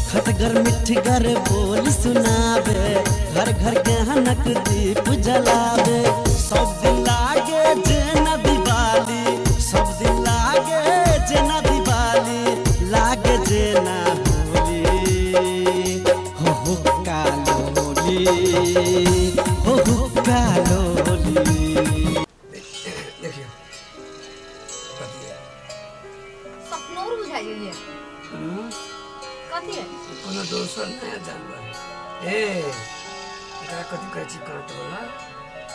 खटगर मिठगर बोल सुनावे, घर घर गहनक दीप जलावे। सब दिन लागे जेना दिवाली, सब दिन लागे जेना दिवाली, लागे जेना होली। हो कालोली, हो कालोली। देखिए सपनोर बुझाइए ये कथी है? कोनो दोसर नया जानवर ए एकरा कथी कहै छी कांट वाला।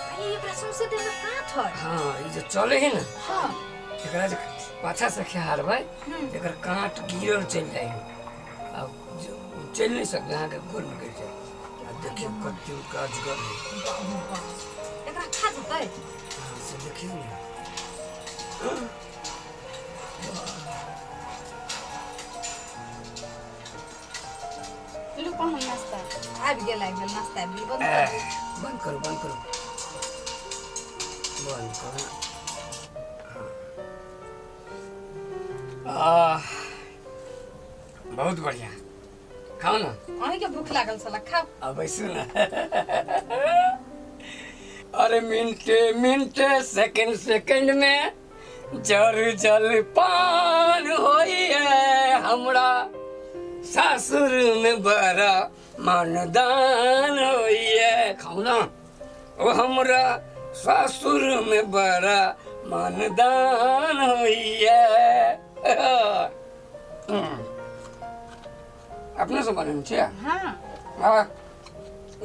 अरे ये प्रश्न से देना काट है। हाँ ई जे चले है ना हां एकरा जे पाछा से खेहारबै एकर कांट गिरल चल जाइ है। अब चल नहीं सकते यहाँ के गोल में गिर जाए। अब देखिए कत्ती का अजगर है। एकरा खा जतै। हाँ से देखिए ना लो कौन नाश्ता आबि गेल नाश्ता आबि गेल। बंद करो बंद करो बंद करो। बहुत बढ़िया खाओ ना। अहीं के भूख लागल साला खाओ। अब ऐसे ना अरे मिनटे मिनटे सेकंड सेकंड में जर जल पान होइए हमरा सासुर में बड़ा मानदान होइए। खाओ ना ओ हमरा सासुर में बड़ा मानदान होइए। अपने से बने छे। हां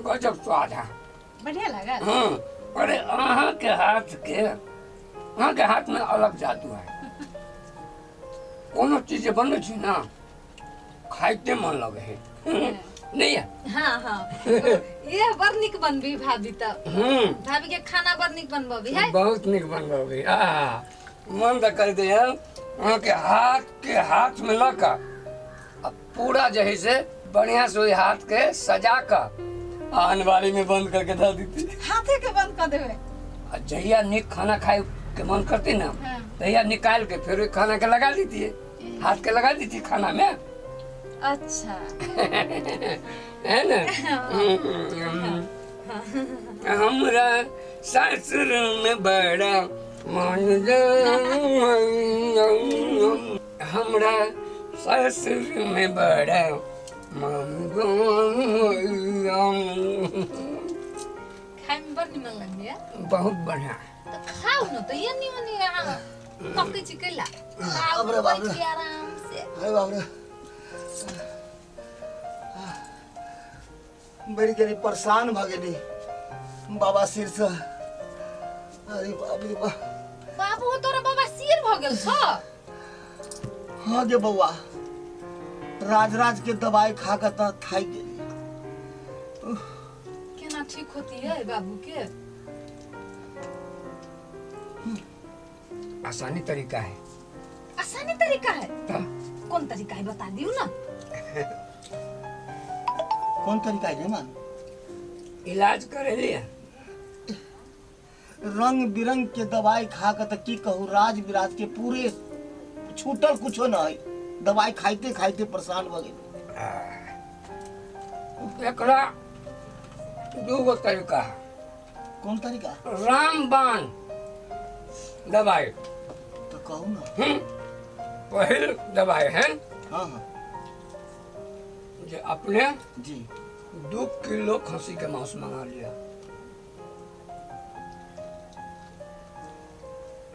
गजब स्वाद है। बढ़िया लागल। अरे अहाँ के हाथ में अलग जादू है। कोनो चीज बने छी ना खाइते मन लगे है नहीं है। हां ये बड़ निक बनबी भाभी त। भाभी के खाना बड़ निक बनबी है। बहुत निक बनबी। मन त कर दे अहाँ के हाथ में लका अब पूरा जो है से बढ़िया से हाथ के सजा कर आनबारी में बंद करके धर देती। हाथे के बंद कर देवे। जहिया निक खाना खाए के मन करती ना तहिया निकाल के फिर खाना के लगा देती है। हाथ के लगा देती खाना में। अच्छा है ना। हमरा सासुर में बड़ा हमरा ससुर में बड़ा खाए में बड़ निमन लगे। बहुत बढ़िया। तो खाओ न तो ये निमन पक्के चिकला खाओ अबरे बाप रे। आराम से। अरे बाप रे बड़ी करी परेशान भ गेली बाबा सिर से। अरे बाप रे बाप। बाबू तोरा बाबा सिर भ गेल छ। हाँ गे बउआ राज के दवाई खा कर तो थाई गेली। केना ठीक होती है बाबू के? आसानी तरीका है। आसानी तरीका है? कौन तरीका है बता दियो ना। कौन तरीका है मान? इलाज करे लिया रंग बिरंग के दवाई खा कर तो की कहूँ राज बिराज के पूरे छूटल कुछो न है। दवाई खाइते खाइते परेशान भ गेली। एकरा दूगो तरीका है। कौन तरीका? रामबाण दवाई तो कहू ना। पहल दवाई है। हाँ जो अपने जी 2 किलो खसी के मांस मंगा लिया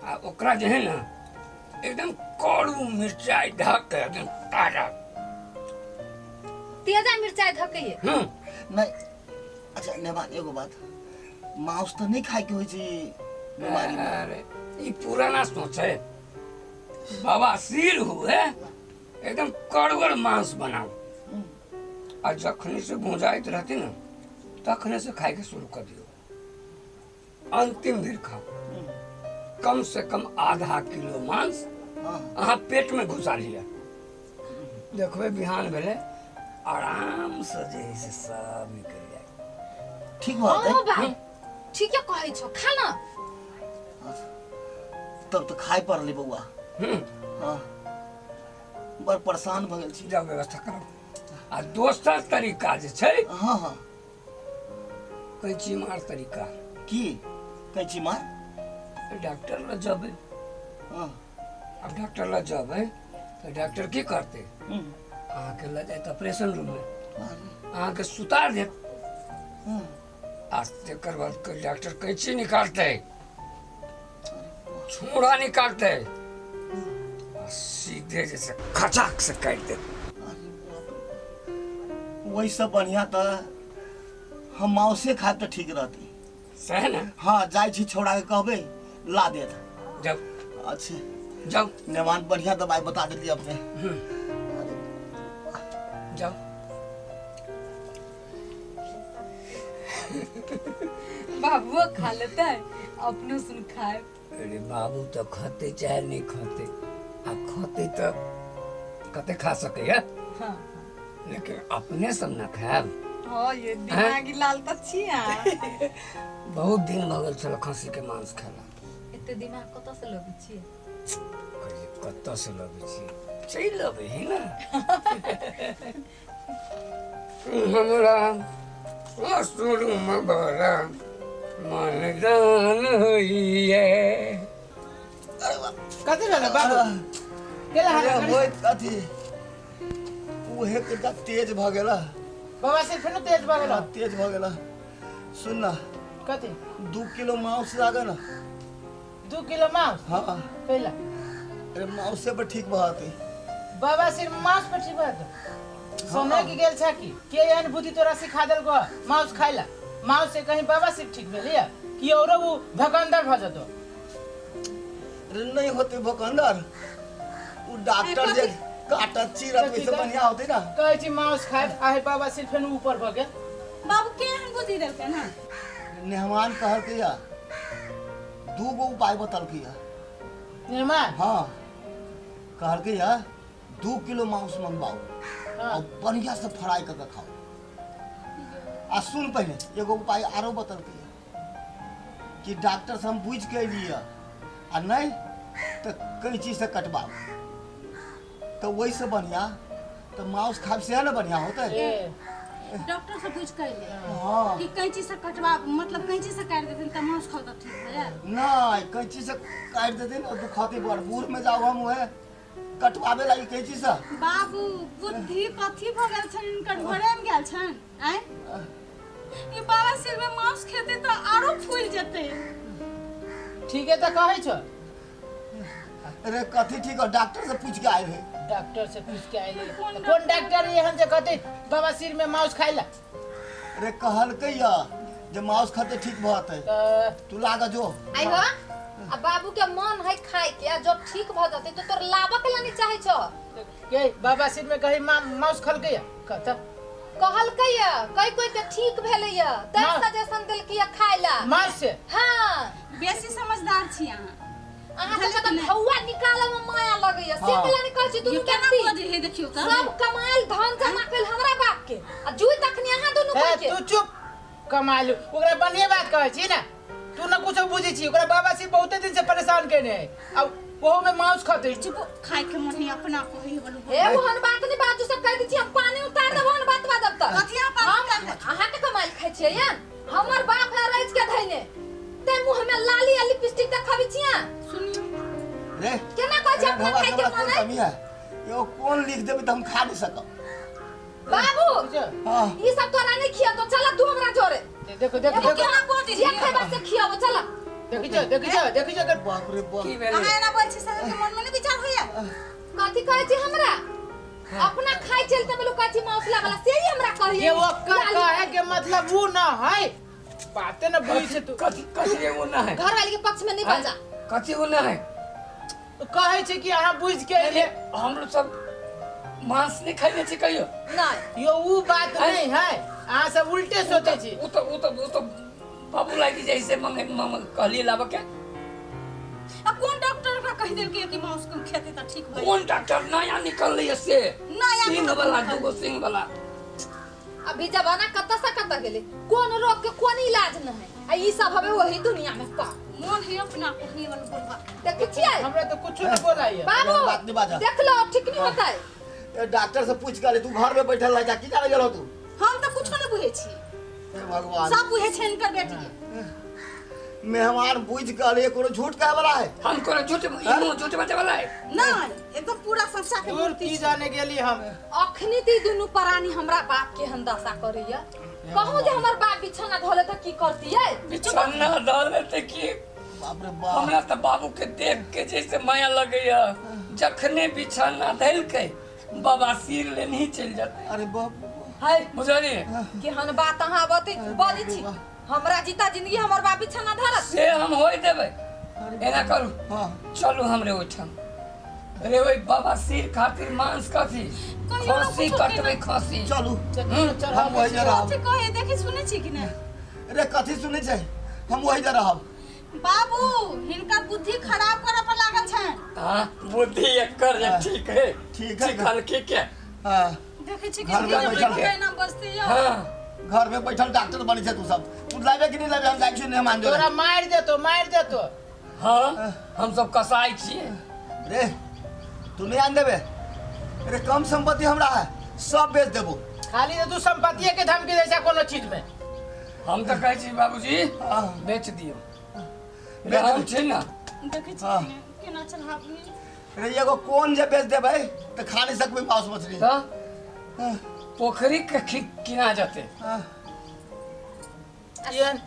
आ ओकरा जो है ना एकदम कड़ू मिर्चाई ढक के एकदम ताजा तेजा मिर्चाई धके ये। नहीं अच्छा नेमान एगो बात मांस तो नहीं खाए के होई छी बीमारी में। अरे ये पुराना सोच है। बाबा सिर हुए एकदम कड़गड़ मांस बनाओ और जखनी से गुंजाइत रहती ना तखने से खाए के शुरू कर दियो। अंतिम दिन खाओ कम से कम आधा किलो मांस अहाँ पेट में घुसा लिया। देखो बिहान भेले आराम से जे से सब निकल जाए। ठीक बात है। ठीक है कहै छो खाना तब तो खाए पड़ली बउआ। हाँ बड़ परेशान भ गेल छी। जाओ व्यवस्था करो आ दोसर तरीका जे छै हाँ हाँ कैंची मार तरीका की कैची मार डॉक्टर लग जेबै हाँ अब डॉक्टर लग जेबै तो डॉक्टर की करते अहाँके लऽ जाइत ऑपरेशन रूम में अहाँके सुतार देत आ तकर बाद डॉक्टर कैंची निकालते छुरा निकालते आ सीधे जैसे खचाक से काट देते वही सब बढ़िया तो हम माउसे खाए तो ठीक रहती सही ना हाँ जाए छी छोड़ा के कहबे ला देत जब अच्छे जाओ मेहमान बढ़िया दवाई बता देती अपने जाओ बाबुओ खा लेते अपनो सुन खाए अरे बाबू तो खाते चाहे नहीं खाते आ खाते तो कते खा सके है हाँ लेकिन अपने सब न खाएब हाँ ये दिमागी लाल तो छिया बहुत दिन भऽ गेल छल खस्सी के मांस खाला एते दिमाग कतऽ से लबै छियै कतऽ से लबै छी चलि अबै है ना हमरा असुरमे बड़ा मनदान होइए कथी भेल बाबू केला अरे हाल होय कथी उहे के तेज भ गेला बाबा से फेनो तेज भऽ गेल तेज भ गेला सुन ना कथी 2 किलो मांस लागे ना 2 किलो मांस हाँ कैला अरे मांसे पर ठीक बहाती बाबा सिर मांस पर ठीक बात समय की गेल छ कि के एहन बुद्धि तोरा सिखा देल गो मांस खाइला मांस से कहीं बाबा सिर ठीक भेलिया कि औरो वो भकंदर भ जतो अरे नहीं होते भकंदर वो डॉक्टर जे काटत चीरत वैसे बढ़िया होते ना कहै छी मांस खाए आहे बाबा सिर फेनो ऊपर भ गेल बाबू केहन बुद्धि देलकै ना मेहमान कहल के या 2 गो उपाय बतल के या निर्माण हाँ कहल के या 2 किलो मांस मंगवाओ हाँ और बढ़िया से फ्राई करके खाओ आ सुन पहले एगो उपाय आरो बतल के या कि डॉक्टर से हम बुझ के लिए आ नहीं तो कैंची से कटवाओ तो वही से बढ़िया तो मांस खाए से ना बढ़िया होता है ए डॉक्टर से पूछ कर ले हाँ कि कैंची से कटवा मतलब कैंची से काट देते त मांस खाओ त ठीक हो जाए नहीं कैंची से काट देते ना दुखाती बड़ बूढ़ में जाओ हम है कटवावे लगी कैंची से बाबू बुद्धि कथी भ गेल छन इनकर घरे में गेल छन आय ये बाबा सिर में मांस खेते त आरो फूल जेते ठीक है त कहै छ अरे कथी ठीक है डॉक्टर से पूछ के आए रहे डॉक्टर से पूछ के आइले कौन डॉक्टर एहन जे कहते बाबा सिर में मांस खाइला अरे कहल के या जे मांस खाते ठीक बात है तू लागा जो आई हो अब बाबू के मन है खाए के आ जब ठीक भ जते तो तोर लाबा के लानी चाहे छ के बाबा सिर में कहीं मांस खल गया कहता कहल के या कोई के ठीक भेले या तै सजेशन देल कि खाइला मांस से हां बेसी समझदार छी अहाँ अहाँ के त भौआ निकाले में माया लगैया से के लानी कहै छी ये दुनु केना व्यक्ति बोझ हे देखियो त सब कमाल धन जमा कइल हमरा बाप के आ जुई तखनी अहाँ दुनु ए कह के तू चुप कमालू ओकरा बढ़िया बात कहै छी ना तू न कुछ बुझै छी ओकरा बाबा सिर बहुते दिन से परेशान केने है अब ओहो में मांस खाते चुप खाए के मन है अपना को ही बोलू हे मोहन बात नहीं बाजू सब कह दी छी हम पानी उतार देबो न बात बाजब त कथिया पानी उतार दे? अहाँ के कमाल खाइ छियै या हमर बाप है रइज के धइने ते मुंह में लाली आ लिपस्टिक देखाबी छिया सुनियो रे केना कहै छी अपना खाइ के मन है कमी है यो कौन लिख देबे त हम खा नहीं सकब बाबू हां ई सब तोरा नहीं खिया तो चला तू हमरा जोरे देखो देखो एगो केना कह दी जे खैबा से खियाबो चला देखी जो बाप रे बाप की भेलै अहाँ एना बोल छी सब के मन में नहीं विचार होया कथी कहै छी हमरा अपना खाइ चलते बोलू कथी मौसला वाला से ही हमरा ये कहिए वो कहे के मतलब वो ना है बातें न बुझी से तू कथी कथी वो ना है घर वाले के पक्ष में नहीं बजा कथी वो ना है कहे छी कि अहाँ बुझ के पहले हम लोग सब मांस नहीं खाइने छी कहियो नहीं यो वो बात नहीं है अहाँ सब उल्टे सोचे छी वो तो बाबू लागी जैसे मंगे कहली लाबा के अब कौन डॉक्टर का कह देल कि मांस को खेते त ठीक हो कौन डॉक्टर नया निकल रही है से नया सिंह वाला दूगो सिंह वाला अभी जमाना कत्ता से कत्ता गेले कोन रोग के कोन इलाज न है आ ई सब हवे वही दुनिया में पा मन है अपना को ही बोलबा देख छियै हमरा तो कुछ नहीं बोला ये बाबू बात नहीं बाजा। देख लो ठीक नहीं होता है ए डॉक्टर से पूछ के तू घर में बैठल रह जा की जाने गेलो तू हम तो कुछ नहीं बुझे छी हे भगवान सब बुझे छै इनकर बेटी मेहमान बुझ के कोनो झूठ कहे वाला है हम कोनो झूठ झूठ बाटे वाला है नहीं एकदम पूरा संसार के तू मूर्ति की जाने गेली हम अखनी ती दुनु प्राणी हमरा बाप के हंदासा करैया कहूं जे हमर बाप बिछौना धोले त की करतियै बिछौना डाले ते की बाप रे बाप हमरा त बाबू के देख के जैसे माया लगैया जखने बिछौना धैल के बाबा सिर ले नहीं चल जाते अरे बाप है बुझलिए केहन बात अहाँ बजै छी हमरा जीता जिंदगी हमर बाप बिछौना धरत से हम होय देबै एना करू हां चलू हमरे ओठम रे ओइ बाबा सिर खातिर मांस कथी खसी कटबै खसी चलू चल हम वही जा रहब कथि कहे देखि सुने छी कि नै रे कथी सुनै छै हम वही जा रहब बाबू हिनकर बुद्धि खराब करे पर लागल छै हां बुद्धि एकर जे ठीक है ठीक है। कल के क्या हां देखै छी कि घर में बैठल के नाम बसते यो हां घर में बैठल डॉक्टर बनी छै तू सब तू लाबे कि नहीं लाबे हम जाइ छी नहीं मान तोरा मार देतो हां हम सब कसाई छिए रे तू नहीं आन देबे अरे कम संपत्ति हमरा है सब बेच देबो खाली तू संपत्ति के धमकी दै छै कोनो चीज में हम तो कहै छी बाबूजी हां बेच दियो रे हम छै ना देखै छी हाँ। केना चलहाबी रे एगो कोन जे बेच देबै त खा नहीं सकबै मांस मछली तो हां पोखरी के किना जाते हां कियन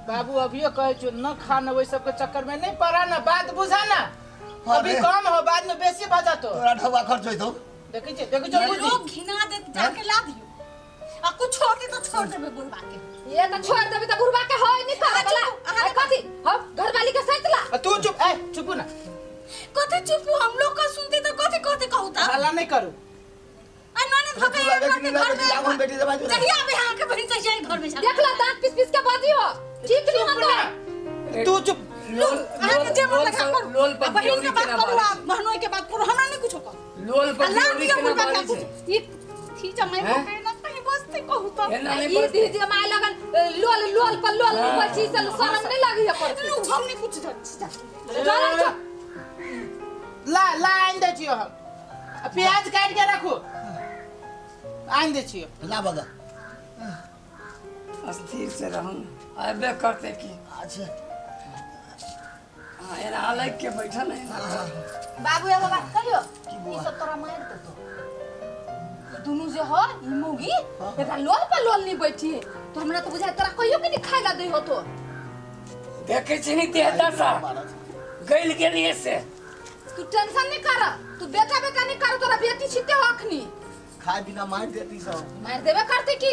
बाबू अभियो कहै छौ न खाना ओइ सब के चक्कर में नहीं पड़ा ना बात बुझा ना अभी अरे। कम हो बाद में बेसी भ जातो तोरा ढवा खर्च होइतो देखै छी ये बुद्धि लोग घिना दे जाके ला दियो आ कुछ छोड़ते तो छोड़ देबे बुढ़वा के ये त छोड़ देबे त बुढ़वा के होय नहीं करे वाला अहाँ है कथी हम घरवाली के सैतला तू चुप ए चुप ना कथि चुप हम लोग का सुनते तो कथि कहते कहू ता हल्ला नहीं करू आ नने तू भके लाबे कि नहीं लाबे कि लाबन बेटी दे बाजू जहिया भी हां के बहिन तहिया ही घर में जा देख ला दांत पिस पिस के बाजी हो ठीक नहीं चुप होता ना तू चुप लोल अहाँ के जे मन लगा करू लोल पर बहिन के बियोरी बात के ना करू आ बारी बहनोई के बात करू हमरा नहीं कुछ कर लोल पर अल्लाह बियोरी दिया के ना बुढ़वा बारी का छै ये थी जमाई हैं? भके ना कहीं बसते कहू तो एना नहीं ये पड़ते दीदी माय लगन लोल लोल पर लोल हाँ। कोई चीज से शर्म नहीं लगी है पर नु हम नहीं कुछ जान ला आइन दे छियो हम प्याज काट के रखो आइन दे छियो ला बगा अस्थिर से रहूं अबे करते की अच्छा हां एना अलग के बैठल है बाबू एगो बात कहियो की बुआ? ई सब तोरा मार देतो दुनु जे हो ई मुगी एकरा लोल पर लोल नहीं बैठी है तो हमरा तो बुझाय तोरा कहियो के नहीं खाई ला दे हो तो देखे छी नहीं देहता सा गइल के लिए से तू टेंशन नहीं कर तू बेटा बेटा नहीं कर तोरा बेटी छिते हो अखनी खाए बिना मार देती सब मार देबे करते की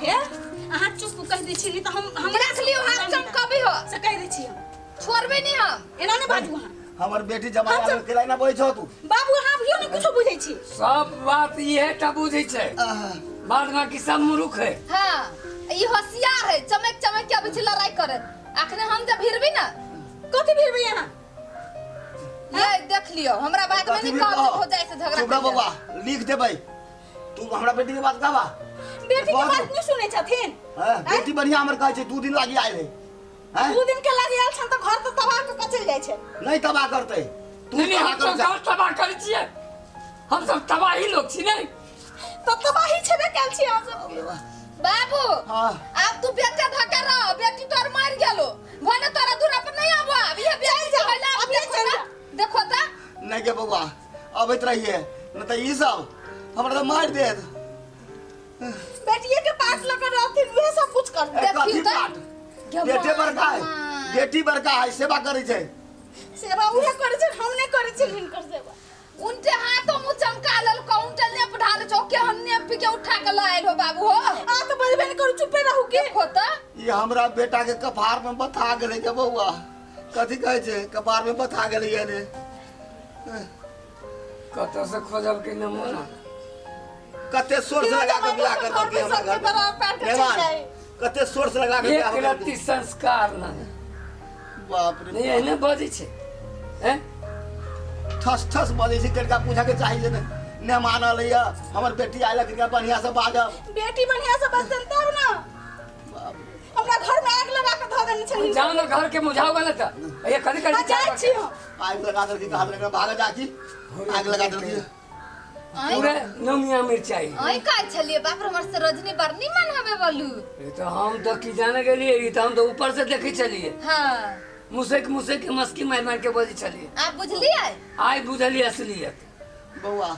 हे अहाँ चुप कह दे छी तो हम रख लियो हाथ चमकाबी हो से कह दे छी हम छोड़बे नहीं हम एना नहीं बाजू अहाँ हमर बेटी जमाना में केला ना बैठो तू बाबू अहाँ अभियो नहीं कुछ बुझै छी सब बात ये टा बुझै छै बाद में कि सब मुरुख है हां ई होशियार है चमक चमक के अभी से लड़ाई करे अखने हम जब भिरबी ना कथि फिर भी यहाँ ये देख लियो हमरा बात में नहीं काम हो जाए से झगड़ा चुपड़ा कर बाबा लिख देबै तू हमरा बेटी के बात कहबा बेटी के बात नहीं सुने छथिन हां बेटी बढ़िया हमर कहै छै 2 दिन लागी आइ रे हैं 2 दिन के लागी आयल छन तो घर तो तबाह के चल जाय छै नहीं तबाह करते तू नहीं हम सब गाँव तबाह कर छिए हम सब तबाही लोग छी नहीं तो तबाही छबे कैल छी हम सब बाबू हां अब तू बेटा धक्का रह बेटी तोर मार गेलो भने तोरा दूरा पर नहीं आबो अब ये बेटी से पहले अब चल जा। देखो ता नहीं के बउआ अबैत रहिए न त ई सब हमरा त मार देत बेटिए के पास लगा रहथिन वह सब कुछ कर ए, कथी देखियो ता बात बेटे बड़का है बेटी बड़का है सेवा करै छै सेवा उहे करे छै हम नहीं करे छी हिनकर सेवा उनके हाथों मुंह चमका लेल काउंटर ने पढ़ा ले चौके हन्ने पी के उठा के लायल हो बाबू हो आ तो बजबे नहीं करू चुपे रहू के देखो ता ये हमरा बेटा के कपार में बथा गेलै के बउआ कथी कहै छै कपार में बथा गेलै रे कत से खोजब के नमूना कते सोर्स लगा के बियाह कर देलकै हमरा घर में मेहमान कते सोर्स लगा के बियाह एक कर रत्ती संस्कार ना बाप रे नहीं एने बजै छै हैं ठस ठस बजै छै कनिका पूछा के चाही जे ने मानल है हमर बेटी आइला कनिका बढ़िया से बाजब बेटी बढ़िया से बचतन तब ना हमरा घर में आग लगा के धो देने छलिन जाओ ना घर के मुझाओ गलत ये कदी कदी जाय छी हम आग लगा देलकै हाथ लगा भाग जाकी आग लगा देलकै पूरे नमिया मिर्चाई आई काय छलिए बाप रे, हमर से रजनी बरनी मन हमें बोलू। ये तो हम तो की जाने के लिए ये तो हम तो ऊपर से देखी चलिए हाँ मुसे के मस्की मार मार के बोली चलिए आप बुझलिए। आई बुझली असलियत। बउआ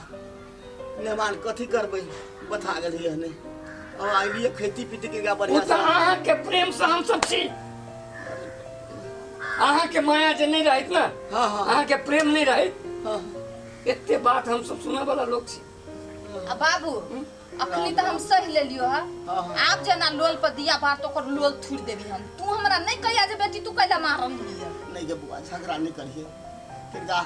मेहमान कथी करबै बता गेलिए ने अब आइलिए खेती पीती के गा वो बढ़िया तो अहाँ के प्रेम से हम सब छी, अहाँ के माया जे नहीं रहित ना, हाँ, हाँ। अहाँ के प्रेम नहीं रहित, हाँ इतने बात हम सब सुने वाला लोग छी। आ बाबू अखनी तो हम सही ले लियो है। हाँ, हाँ। आप जना लोल पर दिया बार तो कर लोल थूर देबी हम। तू हमरा नहीं कहिया जे बेटी तू कैला मारल लिया। नहीं के बुआ झगड़ा नहीं करिए फिर का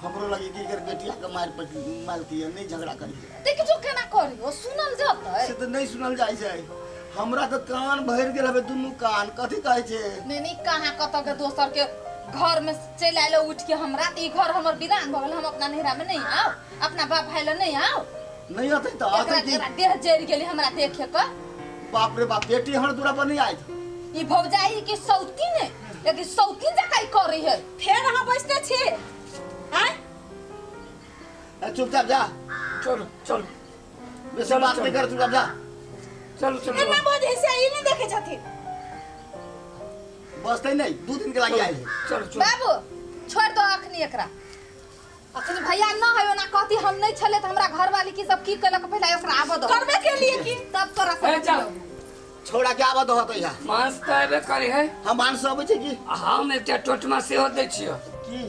हमरो लगे कि कर बेटिया के मारती है नहीं झगड़ा करिए देख जो केना करी ओ सुनल जतै। से तो नहीं सुनल जाय छै हमरा तो कान भर गेल हबे दुनू कान कथी कहै छै नहीं कहाँ कत के दोसर के घर में चल आइलो उठ के हमरा त ई घर हमर बिरान भगल। हम अपना नहरा में नहीं आओ, अपना बाप भाई ले नहीं आओ। नहीं होतै तो एकरा आते एकरा देह जरि गेली हमरा देखे के। बाप रे बाप बेटी हमर दूरा पर नहीं आइत ई भौजाई के सौती ने लेकिन सौती जकाई करी है। फेर अहाँ बैसते छी हैं? चुपचाप जा चलो चलो बेसी बात नहीं कर चुपचाप जा चलो चलो एना बोझ से ई नहीं देखे छथिन। बसतै नहीं 2 दिन के लागि आइल चलो चलो बाबू छोड़ दो अखनी एकरा। अखनी भैया न है ना कहती हम नहीं छले त हमरा घर वाली की सब की कलक पहले एकरा आबो दो करबे के लिए की तब तोरा ए सब जाओ छोड़ा के आबा दहत या मांस तो एबे करे है, हम मानस अबै छै की हम एकटा टोटमा सेहो दै छियो की